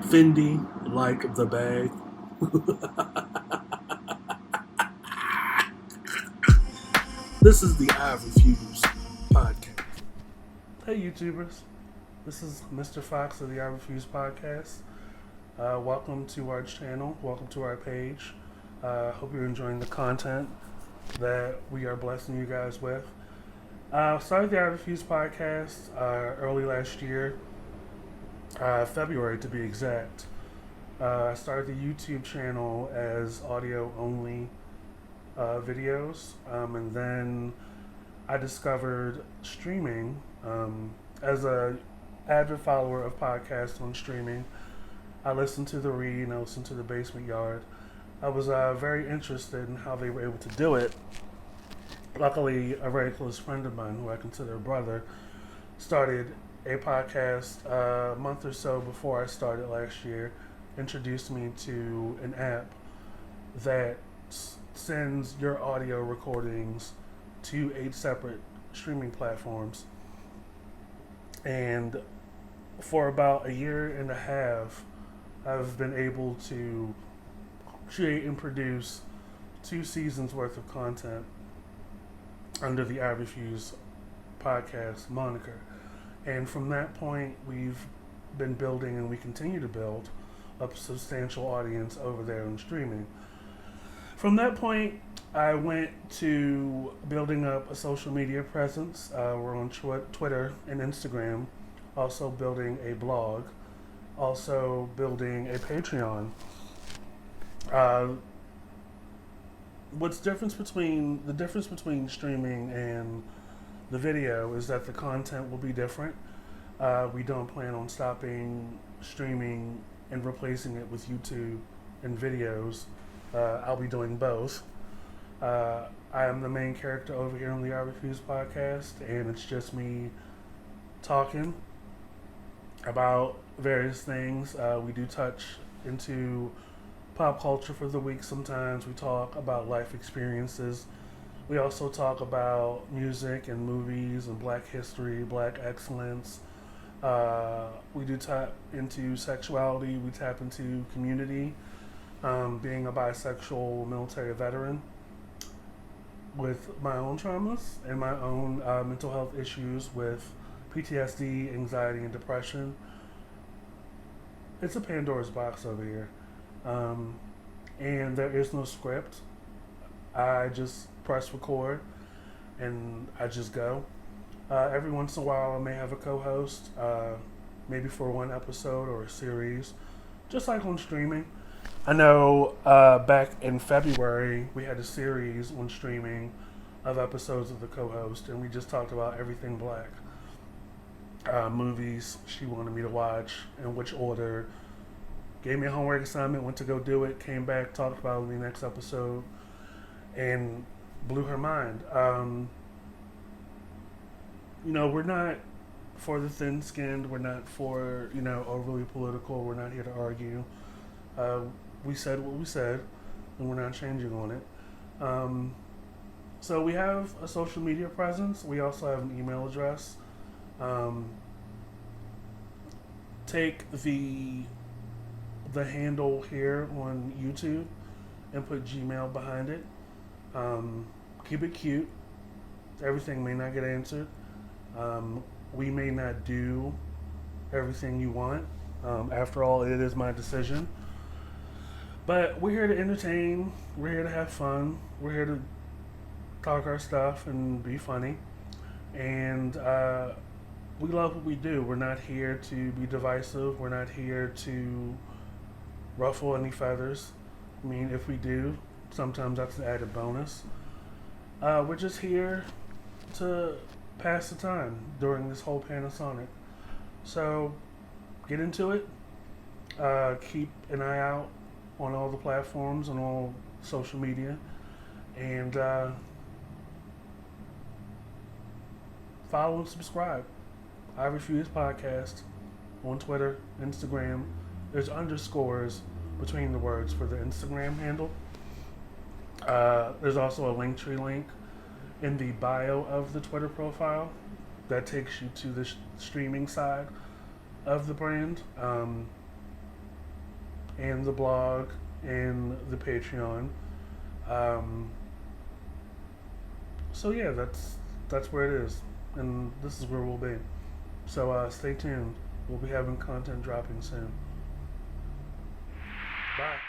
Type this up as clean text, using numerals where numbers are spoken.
Fendi, like the bag. This is the I Refuse podcast. Hey, YouTubers. This is Mr. Fox of the I Refuse podcast. Welcome to our channel. Welcome to our page. Hope you're enjoying the content that we are blessing you guys with. Started the I Refuse podcast early last year, February to be exact. I started the YouTube channel as audio only videos, and then I discovered streaming as a avid follower of podcasts on streaming. I listened to The Read and I listened to The Basement Yard. I was very interested in how they were able to do it. Luckily, a very close friend of mine, who I consider a brother, started a podcast a month or so before I started last year, introduced me to an app that sends your audio recordings to 8 separate streaming platforms. And for about a year and a half, I've been able to create and produce 2 seasons worth of content under the I Refuse podcast moniker. And from that point, we've been building and we continue to build a substantial audience over there on streaming. From that point, I went to building up a social media presence. We're on Twitter and Instagram, also building a blog, also building a Patreon. Uh, what's the difference between streaming and the video is that the content will be different. We don't plan on stopping streaming and replacing it with YouTube and videos. I'll be doing both. I am the main character over here on the I Refuse podcast, and it's just me talking about various things. We do touch into pop culture for the week sometimes. We talk about life experiences. We also talk about music and movies and black history, black excellence. We do tap into sexuality. We tap into community. Being a bisexual military veteran with my own traumas and my own mental health issues with PTSD, anxiety, and depression. It's a Pandora's box over here. And there is no script. I just press record and I just go. Every once in a while, I may have a co-host, maybe for one episode or a series, just like on streaming. I know back in February, we had a series on streaming of episodes of the co-host, and we just talked about everything black. Movies she wanted me to watch, in which order. Gave me a homework assignment, went to go do it, came back, talked about it in the next episode, and blew her mind. We're not for the thin-skinned. We're not for, overly political. We're not here to argue. We said what we said, and we're not changing on it. So we have a social media presence. We also have an email address. Take the handle here on YouTube and put Gmail behind it. Keep it cute. Everything may not get answered. We may not do everything you want. After all, it is my decision. But we're here to entertain. We're here to have fun. We're here to talk our stuff and be funny. And we love what we do. We're not here to be divisive. We're not here to ruffle any feathers. I mean, if we do, sometimes that's an added bonus. We're just here to pass the time during this whole Panasonic. So get into it. Keep an eye out on all the platforms and all social media, and follow and subscribe. I Refuse Podcast on Twitter, Instagram. There's underscores between the words for the Instagram handle. There's also a Linktree link in the bio of the Twitter profile that takes you to the streaming side of the brand. and the blog and the Patreon. Um, so yeah, that's where it is, and this is where we'll be. So stay tuned. We'll be having content dropping soon. Bye.